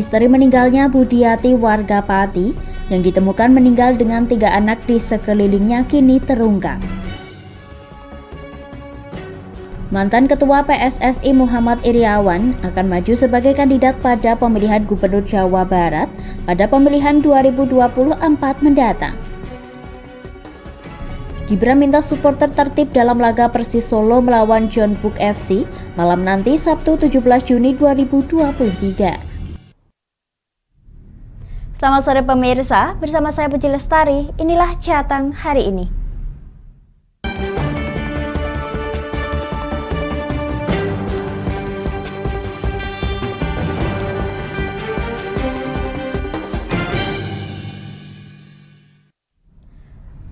Misteri meninggalnya Budiati warga Pati yang ditemukan meninggal dengan 3 anak di sekelilingnya kini terungkap. Mantan Ketua PSSI Muhammad Iriawan akan maju sebagai kandidat pada pemilihan Gubernur Jawa Barat pada pemilihan 2024 mendatang. Gibran minta supporter tertib dalam laga Persis Solo melawan John Book FC malam nanti Sabtu 17 Juni 2023. Selamat sore pemirsa, bersama saya Puji Lestari, inilah Jateng hari ini.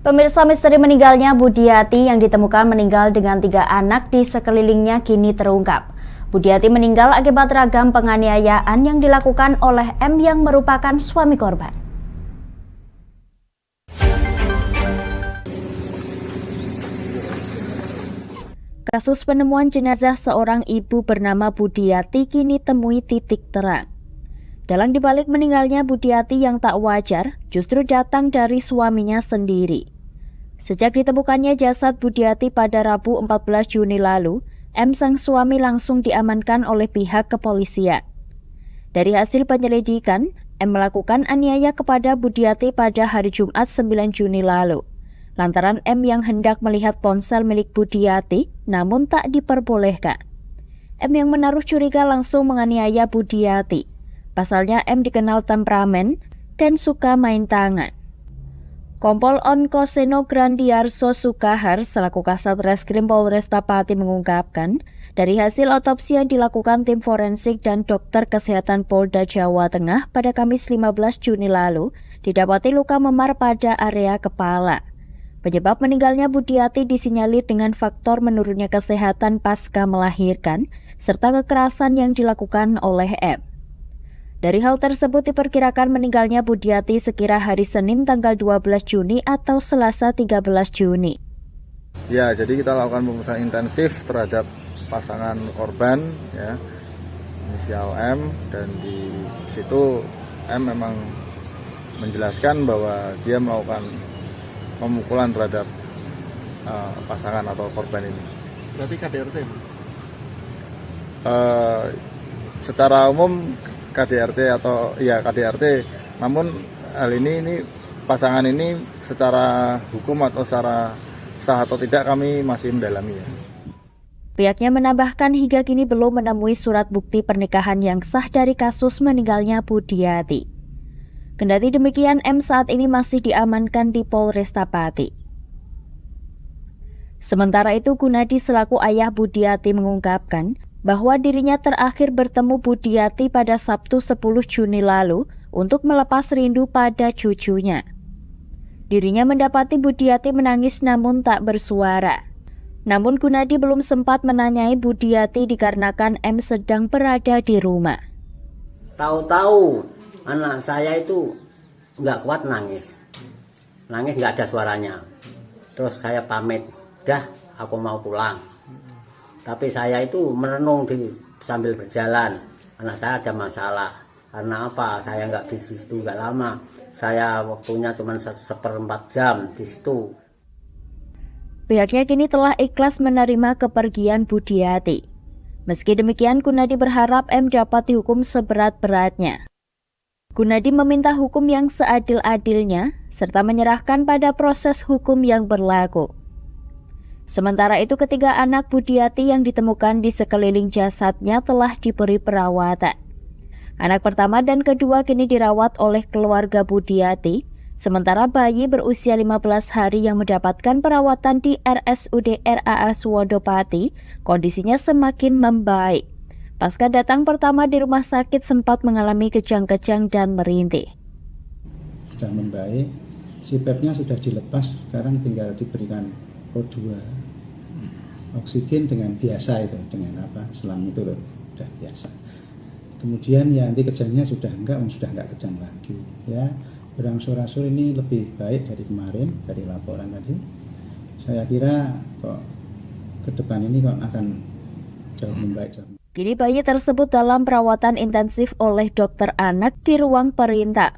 Pemirsa, misteri meninggalnya Budiati yang ditemukan meninggal dengan 3 anak di sekelilingnya kini terungkap. Budiati meninggal akibat ragam penganiayaan yang dilakukan oleh M yang merupakan suami korban. Kasus penemuan jenazah seorang ibu bernama Budiati kini temui titik terang. Dalang dibalik meninggalnya Budiati yang tak wajar justru datang dari suaminya sendiri. Sejak ditemukannya jasad Budiati pada Rabu 14 Juni lalu, M sang suami langsung diamankan oleh pihak kepolisian. Dari hasil penyelidikan, M melakukan aniaya kepada Budiati pada hari Jumat 9 Juni lalu. Lantaran M yang hendak melihat ponsel milik Budiati, namun tak diperbolehkan. M yang menaruh curiga langsung menganiaya Budiati. Pasalnya M dikenal temperamen dan suka main tangan. Kompol Onkoseno Grandiarso Sukahar selaku Kasat Reskrim Polresta Pati mengungkapkan, dari hasil otopsi yang dilakukan tim forensik dan dokter kesehatan Polda Jawa Tengah pada Kamis 15 Juni lalu, didapati luka memar pada area kepala. Penyebab meninggalnya Budiati disinyalir dengan faktor menurunnya kesehatan pasca melahirkan, serta kekerasan yang dilakukan oleh M. Dari hal tersebut diperkirakan meninggalnya Budiati sekira hari Senin tanggal 12 Juni atau Selasa 13 Juni. Ya, jadi kita lakukan pemeriksaan intensif terhadap pasangan korban, ya, inisial M, dan di situ M memang menjelaskan bahwa dia melakukan pemukulan terhadap pasangan atau korban ini. Berarti KDRT? Secara umum KDRT atau ya KDRT, namun hal ini pasangan ini secara hukum atau secara sah atau tidak kami masih mendalami, ya. Pihaknya menambahkan hingga kini belum menemui surat bukti pernikahan yang sah dari kasus meninggalnya Budiati. Kendati demikian, M saat ini masih diamankan di Polresta Pati. Sementara itu, Gunadi selaku ayah Budiati mengungkapkan bahwa dirinya terakhir bertemu Budiati pada Sabtu 10 Juni lalu untuk melepas rindu pada cucunya. Dirinya mendapati Budiati menangis namun tak bersuara. Namun Gunadi belum sempat menanyai Budiati dikarenakan M sedang berada di rumah. Tahu-tahu anak saya itu nggak kuat nangis nggak ada suaranya. Terus saya pamit, dah aku mau pulang. Tapi saya itu merenung sambil berjalan, anak saya ada masalah. Karena apa? Saya nggak di situ nggak lama. Saya waktunya cuma 1/4 jam di situ. Pihaknya kini telah ikhlas menerima kepergian Budiati. Meski demikian, Gunadi berharap M dapat dihukum seberat-beratnya. Gunadi meminta hukum yang seadil-adilnya, serta menyerahkan pada proses hukum yang berlaku. Sementara itu, ketiga anak Budiati yang ditemukan di sekeliling jasadnya telah diberi perawatan. Anak pertama dan kedua kini dirawat oleh keluarga Budiati, sementara bayi berusia 15 hari yang mendapatkan perawatan di RSUD RAS Wodopati, kondisinya semakin membaik. Pasca datang pertama di rumah sakit sempat mengalami kejang-kejang dan merintih. Sudah membaik, CPAP-nya sudah dilepas, sekarang tinggal diberikan O2, oksigen dengan biasa itu, dengan selang itu loh, sudah biasa. Kemudian ya nanti kejangnya sudah enggak kejang lagi, ya. Berangsur-angsur ini lebih baik dari kemarin, dari laporan tadi. Saya kira kok ke depan ini kok akan jauh membaik. Kini bayi tersebut dalam perawatan intensif oleh dokter anak di ruang perintah.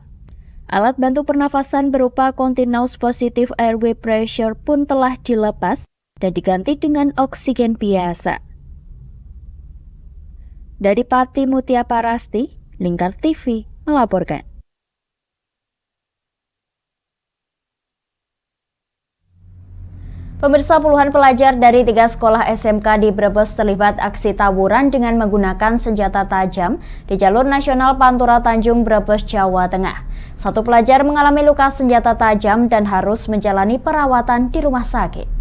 Alat bantu pernafasan berupa continuous positive airway pressure pun telah dilepas dan diganti dengan oksigen biasa. Dari Pati Mutia Parasti, Lingkar TV melaporkan. Pemirsa, puluhan pelajar dari 3 sekolah SMK di Brebes terlibat aksi tawuran dengan menggunakan senjata tajam di jalur nasional Pantura Tanjung, Brebes, Jawa Tengah. Satu pelajar mengalami luka senjata tajam dan harus menjalani perawatan di rumah sakit.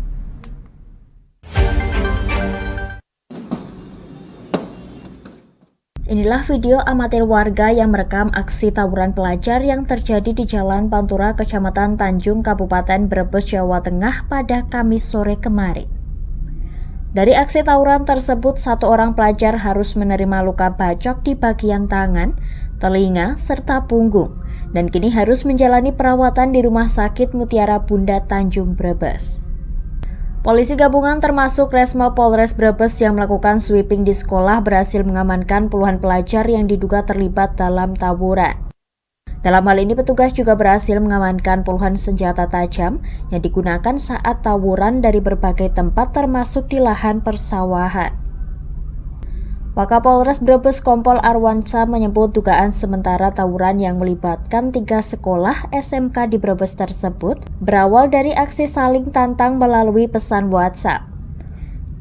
Inilah video amatir warga yang merekam aksi tawuran pelajar yang terjadi di Jalan Pantura, Kecamatan Tanjung, Kabupaten Brebes, Jawa Tengah pada Kamis sore kemarin. Dari aksi tawuran tersebut, 1 orang pelajar harus menerima luka bacok di bagian tangan, telinga, serta punggung, dan kini harus menjalani perawatan di Rumah Sakit Mutiara Bunda Tanjung, Brebes. Polisi gabungan termasuk Resmo Polres Brebes yang melakukan sweeping di sekolah berhasil mengamankan puluhan pelajar yang diduga terlibat dalam tawuran. Dalam hal ini petugas juga berhasil mengamankan puluhan senjata tajam yang digunakan saat tawuran dari berbagai tempat termasuk di lahan persawahan. Wakapolres Brebes Kompol Arwansa menyebut dugaan sementara tawuran yang melibatkan 3 sekolah SMK di Brebes tersebut berawal dari aksi saling tantang melalui pesan WhatsApp.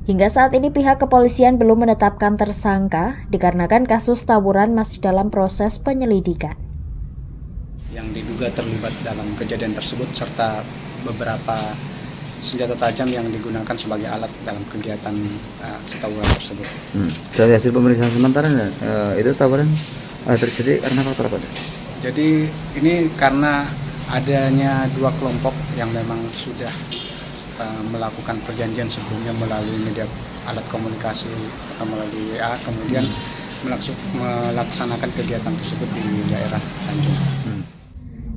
Hingga saat ini pihak kepolisian belum menetapkan tersangka dikarenakan kasus tawuran masih dalam proses penyelidikan. Yang diduga terlibat dalam kejadian tersebut serta beberapa senjata tajam yang digunakan sebagai alat dalam kegiatan tawuran tersebut. Dari hasil pemeriksaan sementara itu tawuran terjadi karena faktor apa? Jadi ini karena adanya 2 kelompok yang memang sudah melakukan perjanjian sebelumnya melalui media alat komunikasi atau melalui WA, kemudian melaksanakan kegiatan tersebut di daerah Tanjung.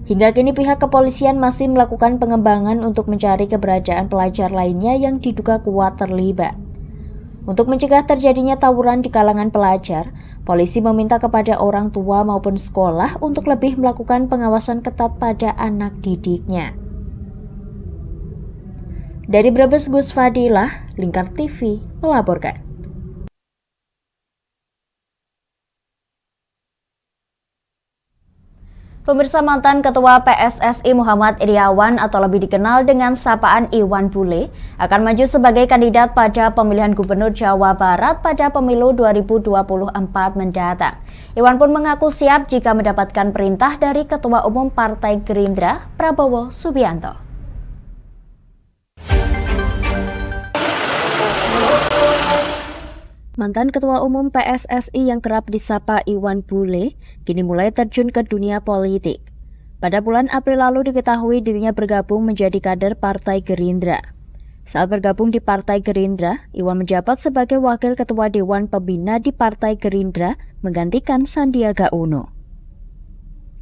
Hingga kini pihak kepolisian masih melakukan pengembangan untuk mencari keberadaan pelajar lainnya yang diduga kuat terlibat. Untuk mencegah terjadinya tawuran di kalangan pelajar, polisi meminta kepada orang tua maupun sekolah untuk lebih melakukan pengawasan ketat pada anak didiknya. Dari Brebes, Gus Fadilah, Lingkar TV melaporkan. Pemirsa, mantan Ketua PSSI Muhammad Iriawan atau lebih dikenal dengan sapaan Iwan Bule akan maju sebagai kandidat pada pemilihan Gubernur Jawa Barat pada pemilu 2024 mendatang. Iwan pun mengaku siap jika mendapatkan perintah dari Ketua Umum Partai Gerindra, Prabowo Subianto. Mantan Ketua Umum PSSI yang kerap disapa Iwan Bule kini mulai terjun ke dunia politik. Pada bulan April lalu diketahui dirinya bergabung menjadi kader Partai Gerindra. Saat bergabung di Partai Gerindra, Iwan menjabat sebagai Wakil Ketua Dewan Pembina di Partai Gerindra menggantikan Sandiaga Uno.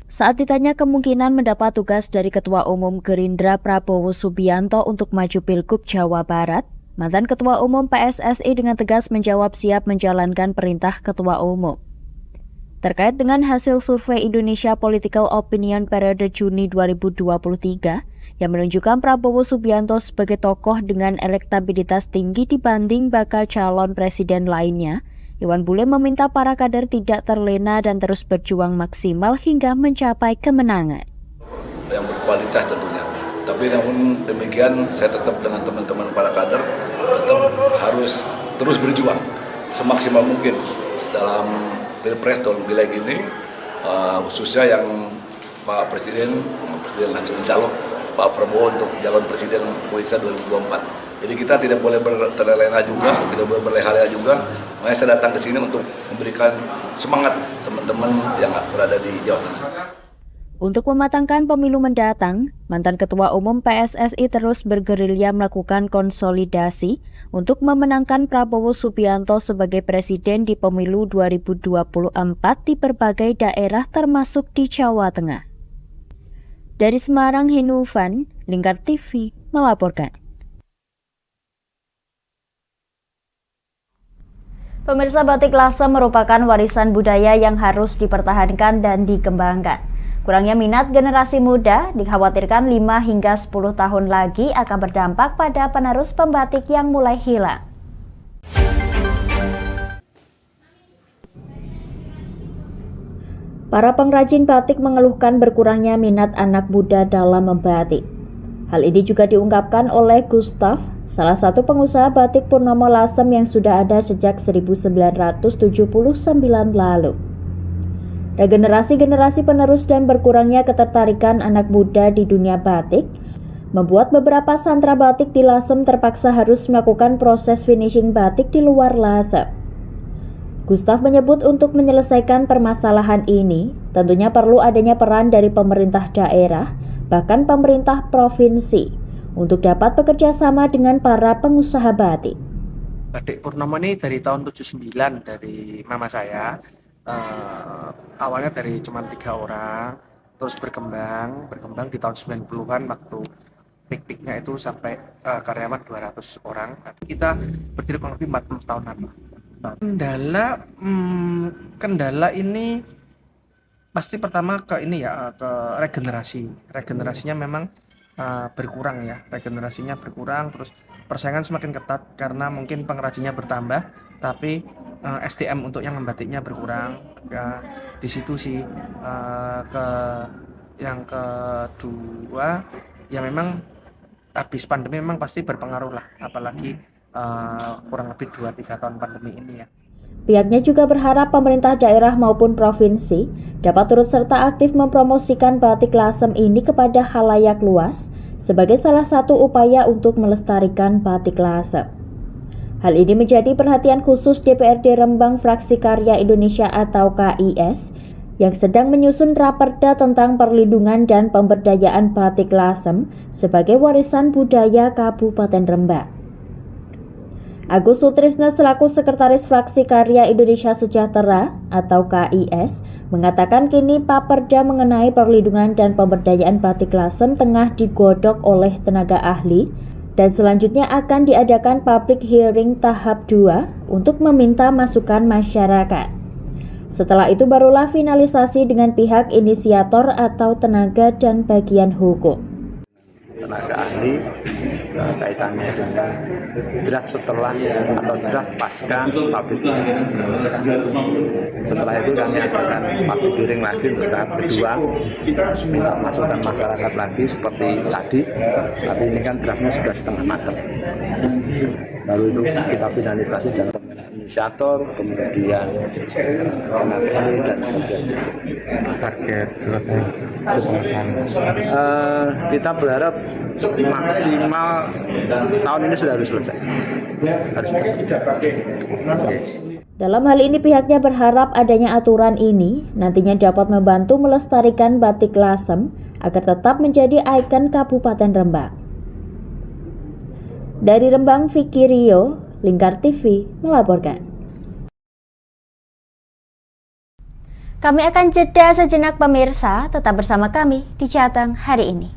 Saat ditanya kemungkinan mendapat tugas dari Ketua Umum Gerindra Prabowo Subianto untuk maju Pilgub Jawa Barat, mantan Ketua Umum PSSI dengan tegas menjawab siap menjalankan perintah Ketua Umum. Terkait dengan hasil survei Indonesia Political Opinion periode Juni 2023 yang menunjukkan Prabowo Subianto sebagai tokoh dengan elektabilitas tinggi dibanding bakal calon presiden lainnya, Iwan Bule meminta para kader tidak terlena dan terus berjuang maksimal hingga mencapai kemenangan. Yang berkualitas tentunya. Tapi namun demikian saya tetap dengan teman-teman para kader tetap harus terus berjuang semaksimal mungkin dalam Pilpres tahun pileg ini, khususnya yang Pak Presiden langsung insya Allah Pak Prabowo untuk calon Presiden Indonesia 2024. Jadi kita tidak boleh terlena juga, tidak boleh berleha-leha juga. Makanya saya datang ke sini untuk memberikan semangat teman-teman yang berada di Jawa Tengah. Untuk mematangkan pemilu mendatang, mantan Ketua Umum PSSI terus bergerilya melakukan konsolidasi untuk memenangkan Prabowo Subianto sebagai presiden di pemilu 2024 di berbagai daerah termasuk di Jawa Tengah. Dari Semarang, Hinufan, Lingkar TV melaporkan. Pemirsa, batik lasem merupakan warisan budaya yang harus dipertahankan dan dikembangkan. Kurangnya minat generasi muda dikhawatirkan 5 hingga 10 tahun lagi akan berdampak pada penerus pembatik yang mulai hilang. Para pengrajin batik mengeluhkan berkurangnya minat anak muda dalam membatik. Hal ini juga diungkapkan oleh Gustav, salah satu pengusaha batik Purnomo Lasem yang sudah ada sejak 1979 lalu. Regenerasi penerus dan berkurangnya ketertarikan anak muda di dunia batik membuat beberapa santra batik di Lasem terpaksa harus melakukan proses finishing batik di luar Lasem. Gustav menyebut untuk menyelesaikan permasalahan ini, tentunya perlu adanya peran dari pemerintah daerah, bahkan pemerintah provinsi, untuk dapat bekerja sama dengan para pengusaha batik. Batik Purnomo ini dari tahun 79 dari mama saya. Awalnya dari cuma 3 orang, terus berkembang di tahun 90-an waktu peak-peaknya itu sampai karyawan 200 orang. Kita berdiri kurang lebih 40 tahun lama. Kendala ini pasti pertama ke ini ya, ke regenerasinya memang berkurang ya, terus persaingan semakin ketat karena mungkin pengrajinnya bertambah tapi SDM untuk yang membatiknya berkurang ya, di situ sih. Yang kedua ya memang habis pandemi memang pasti berpengaruh lah, apalagi kurang lebih 2-3 tahun pandemi ini ya. Pihaknya juga berharap pemerintah daerah maupun provinsi dapat turut serta aktif mempromosikan batik Lasem ini kepada khalayak luas sebagai salah satu upaya untuk melestarikan batik Lasem. Hal ini menjadi perhatian khusus DPRD Rembang Fraksi Karya Indonesia atau KIS yang sedang menyusun raperda tentang perlindungan dan pemberdayaan batik Lasem sebagai warisan budaya Kabupaten Rembang. Agus Sutrisna selaku Sekretaris Fraksi Karya Indonesia Sejahtera atau KIS mengatakan kini Paperda mengenai perlindungan dan pemberdayaan batik Lasem tengah digodok oleh tenaga ahli dan selanjutnya akan diadakan public hearing tahap 2 untuk meminta masukan masyarakat. Setelah itu barulah finalisasi dengan pihak inisiator atau tenaga dan bagian hukum. Tenaga ahli kaitannya dengan draft setelah atau draft pasca public. Setelah itu kami akan public hearing lagi untuk tahap kedua, minta masukan masyarakat lagi seperti tadi, tapi ini kan draftnya sudah setengah matang. Lalu itu kita finalisasi dalam inisiator, kemudian tenaga ahli dan kemudian target selesai. Kita berharap maksimal tahun ini sudah harus selesai. Dalam hal ini pihaknya berharap adanya aturan ini nantinya dapat membantu melestarikan batik Lasem agar tetap menjadi ikon Kabupaten Rembang. Dari Rembang, Vicky Rio, Lingkar TV melaporkan. Kami akan jeda sejenak pemirsa, tetap bersama kami di Jateng hari ini.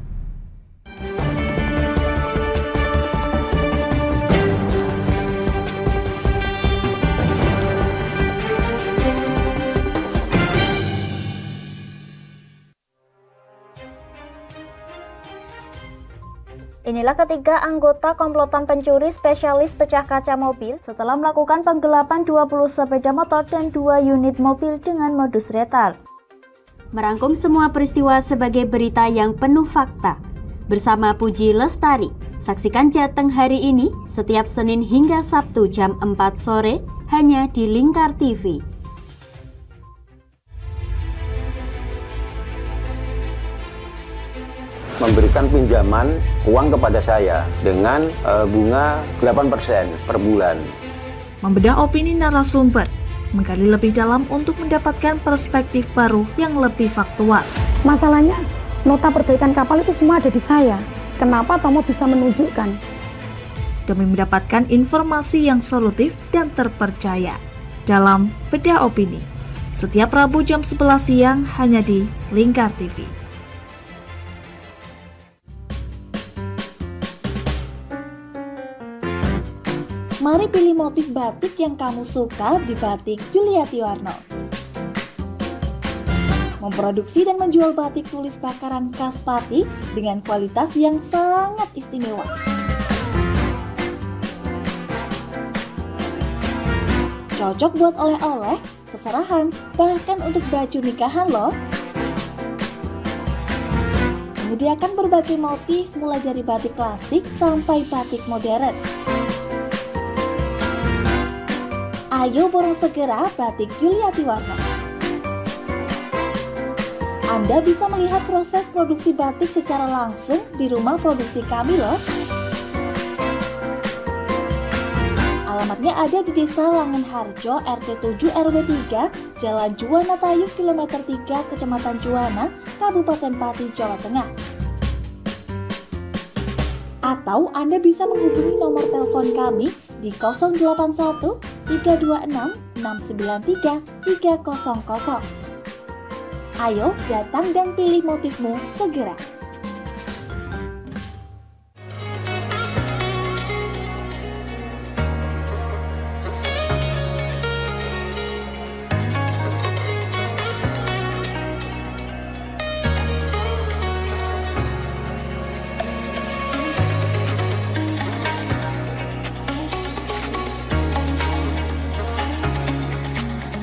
Inilah ketiga anggota komplotan pencuri spesialis pecah kaca mobil setelah melakukan penggelapan 20 sepeda motor dan 2 unit mobil dengan modus retard. Merangkum semua peristiwa sebagai berita yang penuh fakta. Bersama Puji Lestari, saksikan Jateng hari ini setiap Senin hingga Sabtu jam 4 sore hanya di Lingkar TV. Memberikan pinjaman uang kepada saya dengan bunga 8% per bulan. Membedah opini narasumber, menggali lebih dalam untuk mendapatkan perspektif baru yang lebih faktual. Masalahnya, nota perbaikan kapal itu semua ada di saya. Kenapa Tomo bisa menunjukkan? Demi mendapatkan informasi yang solutif dan terpercaya. Dalam Bedah Opini, setiap Rabu jam 11 siang hanya di Lingkar TV. Mari pilih motif batik yang kamu suka di Batik Yuliati Warno. Memproduksi dan menjual batik tulis bakaran khas Pati dengan kualitas yang sangat istimewa. Cocok buat oleh-oleh, seserahan, bahkan untuk baju nikahan loh. Menyediakan berbagai motif mulai dari batik klasik sampai batik modern. Ayo borong segera Batik Yuliati Warno. Anda bisa melihat proses produksi batik secara langsung di rumah produksi kami loh. Alamatnya ada di Desa Langenharjo, RT 7 RW 3, Jalan Juwana Tayu, Kilometer 3, Kecamatan Juwana, Kabupaten Pati, Jawa Tengah. Atau Anda bisa menghubungi nomor telepon kami di 081 326 693 300. Ayo datang dan pilih motifmu segera.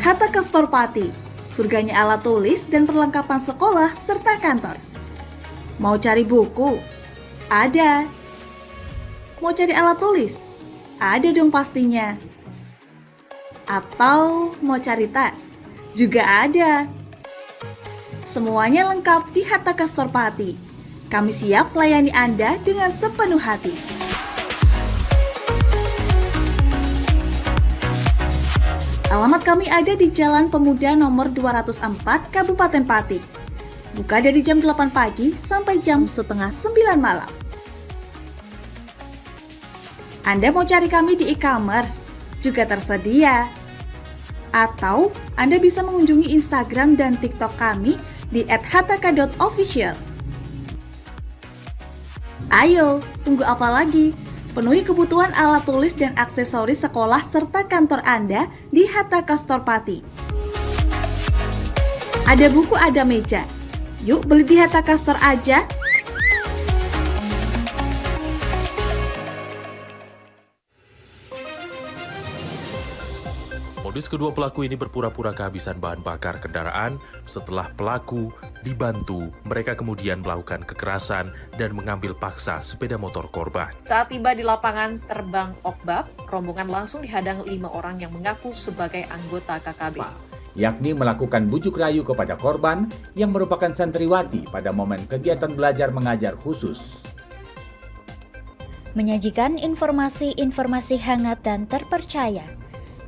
Hatta Kastor Pati, surganya alat tulis dan perlengkapan sekolah serta kantor. Mau cari buku? Ada. Mau cari alat tulis? Ada dong pastinya. Atau mau cari tas? Juga ada. Semuanya lengkap di Hatta Kastor Pati. Kami siap melayani Anda dengan sepenuh hati. Alamat kami ada di Jalan Pemuda nomor 204, Kabupaten Pati. Buka dari jam 8 pagi sampai jam setengah 9 malam. Anda mau cari kami di e-commerce? Juga tersedia. Atau Anda bisa mengunjungi Instagram dan TikTok kami di @hattaka.official. Ayo, tunggu apa lagi? Penuhi kebutuhan alat tulis dan aksesoris sekolah serta kantor Anda di Hatta Kastor Pati. Ada buku, ada meja. Yuk beli di Hatta Kastor aja. Modus kedua pelaku ini berpura-pura kehabisan bahan bakar kendaraan. Setelah pelaku dibantu, mereka kemudian melakukan kekerasan dan mengambil paksa sepeda motor korban. Saat tiba di lapangan terbang Okbab, rombongan langsung dihadang 5 orang yang mengaku sebagai anggota KKB. Yakni melakukan bujuk rayu kepada korban yang merupakan santriwati pada momen kegiatan belajar mengajar khusus. Menyajikan informasi-informasi hangat dan terpercaya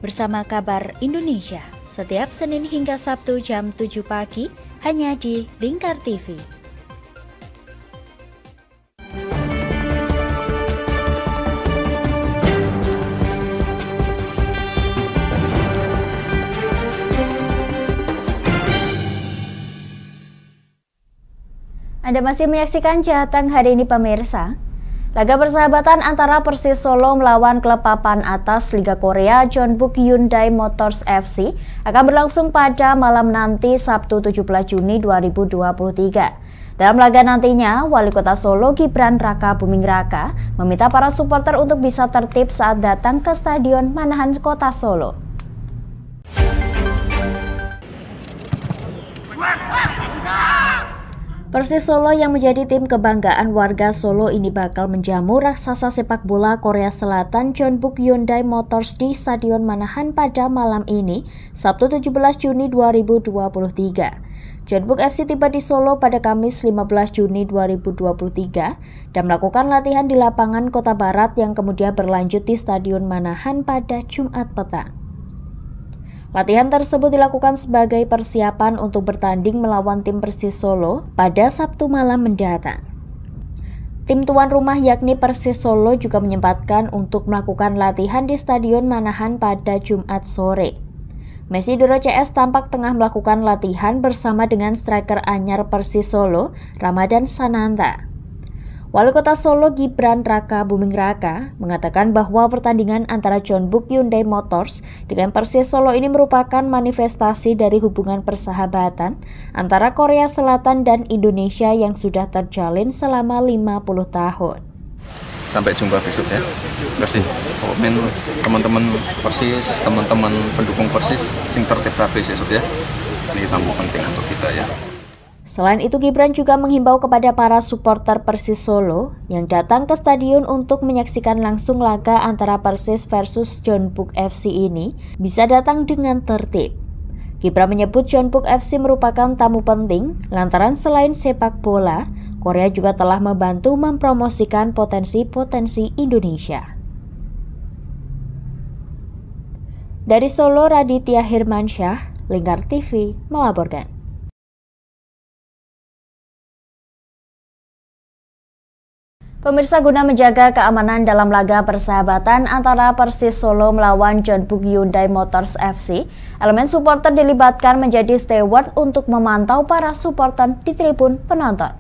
bersama Kabar Indonesia setiap Senin hingga Sabtu jam 7 pagi hanya di Lingkar TV. Anda masih menyaksikan Jateng hari ini pemirsa. Laga persahabatan antara Persis Solo melawan klub papan atas Liga Korea Jeonbuk Hyundai Motors FC akan berlangsung pada malam nanti Sabtu 17 Juni 2023. Dalam laga nantinya, Wali Kota Solo Gibran Raka Buming Raka meminta para supporter untuk bisa tertib saat datang ke Stadion Manahan Kota Solo. Persis Solo yang menjadi tim kebanggaan warga Solo ini bakal menjamu raksasa sepak bola Korea Selatan Jeonbuk Hyundai Motors di Stadion Manahan pada malam ini, Sabtu 17 Juni 2023. Jeonbuk FC tiba di Solo pada Kamis 15 Juni 2023 dan melakukan latihan di lapangan Kota Barat yang kemudian berlanjut di Stadion Manahan pada Jumat petang. Latihan tersebut dilakukan sebagai persiapan untuk bertanding melawan tim Persis Solo pada Sabtu malam mendatang. Tim tuan rumah yakni Persis Solo juga menyempatkan untuk melakukan latihan di Stadion Manahan pada Jumat sore. Messi Doro CS tampak tengah melakukan latihan bersama dengan striker anyar Persis Solo, Ramadan Sananta. Wali Kota Solo Gibran Raka Buming Raka mengatakan bahwa pertandingan antara Jeonbuk Hyundai Motors dengan Persis Solo ini merupakan manifestasi dari hubungan persahabatan antara Korea Selatan dan Indonesia yang sudah terjalin selama 50 tahun. Sampai jumpa besok ya. Terima kasih. Komen teman-teman Persis, teman-teman pendukung Persis, sing tertib besok ya. Ini tamu penting untuk kita ya. Selain itu, Gibran juga menghimbau kepada para supporter Persis Solo yang datang ke stadion untuk menyaksikan langsung laga antara Persis versus Jeonbuk FC ini bisa datang dengan tertib. Gibran menyebut Jeonbuk FC merupakan tamu penting lantaran selain sepak bola, Korea juga telah membantu mempromosikan potensi-potensi Indonesia. Dari Solo, Raditya Hirmansyah, Lingkar TV melaporkan. Pemirsa, guna menjaga keamanan dalam laga persahabatan antara Persis Solo melawan Jeonbuk Hyundai Motors FC, elemen supporter dilibatkan menjadi steward untuk memantau para supporter di tribun penonton.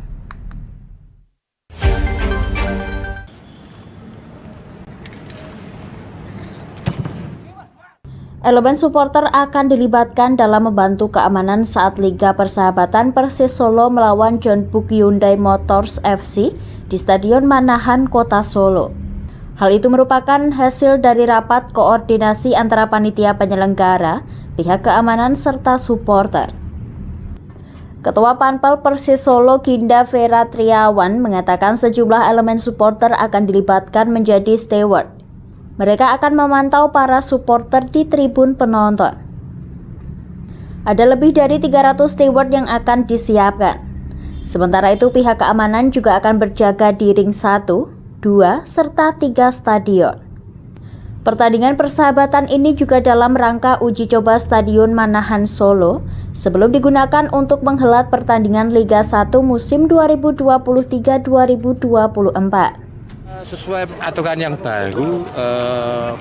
Elemen supporter akan dilibatkan dalam membantu keamanan saat Liga Persahabatan Persis Solo melawan Jeonbuk Hyundai Motors FC di Stadion Manahan, Kota Solo. Hal itu merupakan hasil dari rapat koordinasi antara panitia penyelenggara, pihak keamanan, serta supporter. Ketua Panpel Persis Solo Ginda Vera Triawan mengatakan sejumlah elemen supporter akan dilibatkan menjadi steward. Mereka akan memantau para supporter di tribun penonton. Ada lebih dari 300 steward yang akan disiapkan. Sementara itu pihak keamanan juga akan berjaga di ring 1, 2, serta 3 stadion. Pertandingan persahabatan ini juga dalam rangka uji coba Stadion Manahan Solo sebelum digunakan untuk menghelat pertandingan Liga 1 musim 2023-2024. Sesuai aturan yang baru,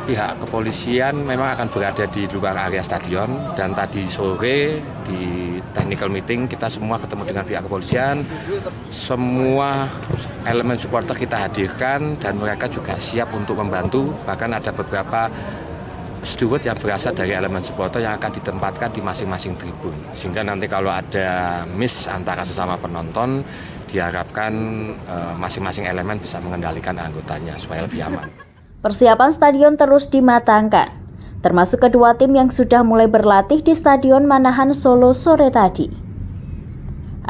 pihak kepolisian memang akan berada di luar area stadion, dan tadi sore di technical meeting kita semua ketemu dengan pihak kepolisian, semua elemen supporter kita hadirkan dan mereka juga siap untuk membantu, bahkan ada beberapa steward yang berasal dari elemen supporter yang akan ditempatkan di masing-masing tribun, sehingga nanti kalau ada miss antara sesama penonton diharapkan masing-masing elemen bisa mengendalikan anggotanya supaya lebih aman. Persiapan stadion terus dimatangkan, termasuk kedua tim yang sudah mulai berlatih di Stadion Manahan Solo sore tadi.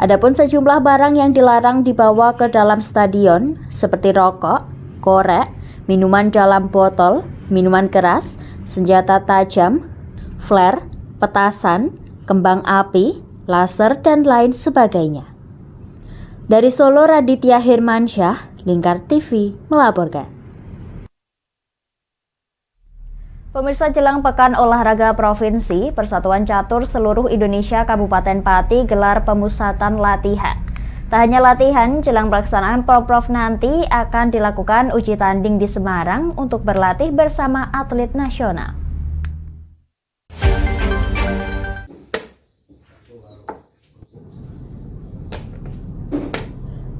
Adapun sejumlah barang yang dilarang dibawa ke dalam stadion seperti rokok, korek, minuman dalam botol, minuman keras, senjata tajam, flare, petasan, kembang api, laser, dan lain sebagainya. Dari Solo, Raditya Hirmansyah, Lingkar TV melaporkan. Pemirsa, jelang Pekan Olahraga Provinsi, Persatuan Catur Seluruh Indonesia Kabupaten Pati gelar pemusatan latihan. Tak hanya latihan, jelang pelaksanaan Porprov nanti akan dilakukan uji tanding di Semarang untuk berlatih bersama atlet nasional.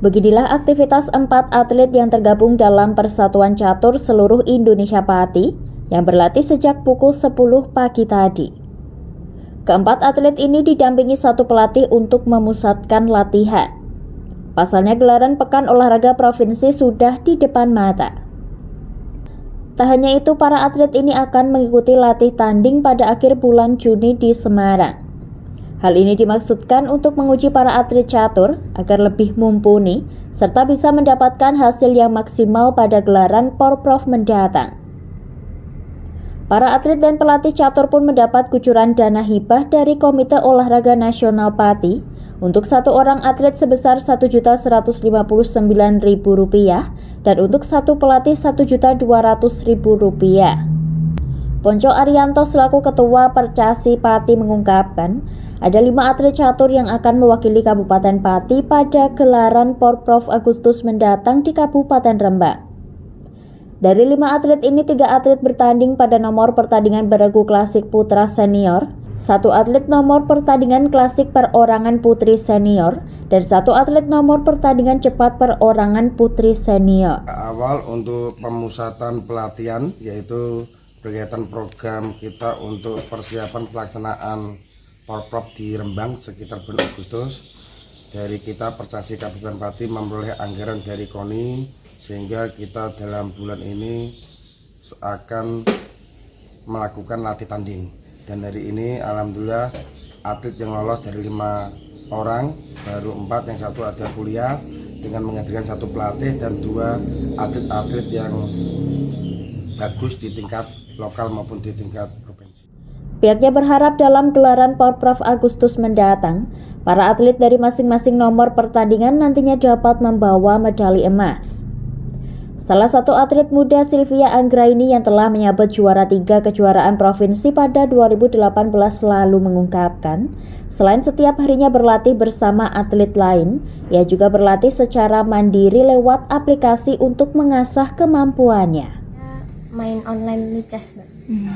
Beginilah aktivitas 4 atlet yang tergabung dalam Persatuan Catur Seluruh Indonesia Pati yang berlatih sejak pukul 10 pagi tadi. Keempat atlet ini didampingi satu pelatih untuk memusatkan latihan. Pasalnya gelaran Pekan Olahraga Provinsi sudah di depan mata. Tak hanya itu, para atlet ini akan mengikuti latih tanding pada akhir bulan Juni di Semarang. Hal ini dimaksudkan untuk menguji para atlet catur agar lebih mumpuni serta bisa mendapatkan hasil yang maksimal pada gelaran Porprov mendatang. Para atlet dan pelatih catur pun mendapat kucuran dana hibah dari Komite Olahraga Nasional Pati untuk satu orang atlet sebesar Rp1.159.000 dan untuk satu pelatih Rp1.200.000. Ponco Arianto selaku Ketua Percasi Pati mengungkapkan, ada 5 atlet catur yang akan mewakili Kabupaten Pati pada gelaran Porprov Agustus mendatang di Kabupaten Rembang. Dari 5 atlet ini, 3 atlet bertanding pada nomor pertandingan beregu klasik putra senior 1 atlet nomor pertandingan klasik perorangan putri senior, dan 1 atlet nomor pertandingan cepat perorangan putri senior. Awal untuk pemusatan pelatihan, yaitu berkaitan program kita untuk persiapan pelaksanaan Porprov di Rembang sekitar bulan Agustus. Dari kita Percasi Kabupaten Pati memperoleh anggaran dari KONI, sehingga kita dalam bulan ini akan melakukan latih tanding. Dan hari ini alhamdulillah atlet yang lolos dari 5 orang, baru 4, yang 1 ada kuliah dengan menghadirkan 1 pelatih dan 2 atlet-atlet yang bagus di tingkat lokal maupun di tingkat provinsi. Pihaknya berharap dalam gelaran Porprov Agustus mendatang, para atlet dari masing-masing nomor pertandingan nantinya dapat membawa medali emas. Salah satu atlet muda, Sylvia Anggraini, yang telah menyabet juara 3 kejuaraan provinsi pada 2018 lalu mengungkapkan, selain setiap harinya berlatih bersama atlet lain, ia juga berlatih secara mandiri lewat aplikasi untuk mengasah kemampuannya. Main online lichess, Mbak,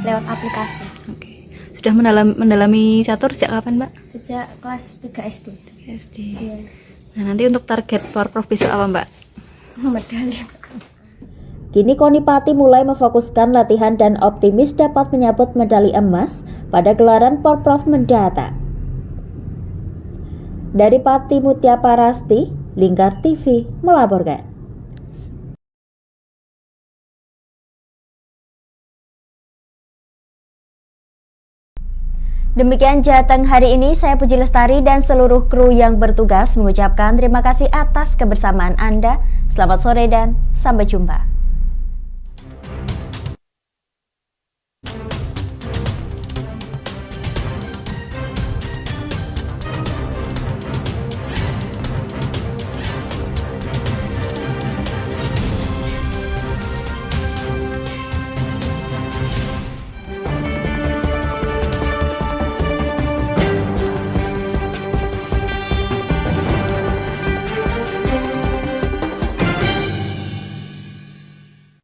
lewat aplikasi. Oke. Sudah mendalami catur sejak kapan, Mbak? Sejak kelas 3 SD. Iya. Nah, nanti untuk target Porprov besok apa, Mbak? Medali. Kini KONI Pati mulai memfokuskan latihan dan optimis dapat menyabet medali emas pada gelaran Porprov mendatang. Dari Pati Mutia Parasti, Lingkar TV melaporkan. Demikian Jateng hari ini, saya Puji Lestari dan seluruh kru yang bertugas mengucapkan terima kasih atas kebersamaan Anda. Selamat sore dan sampai jumpa.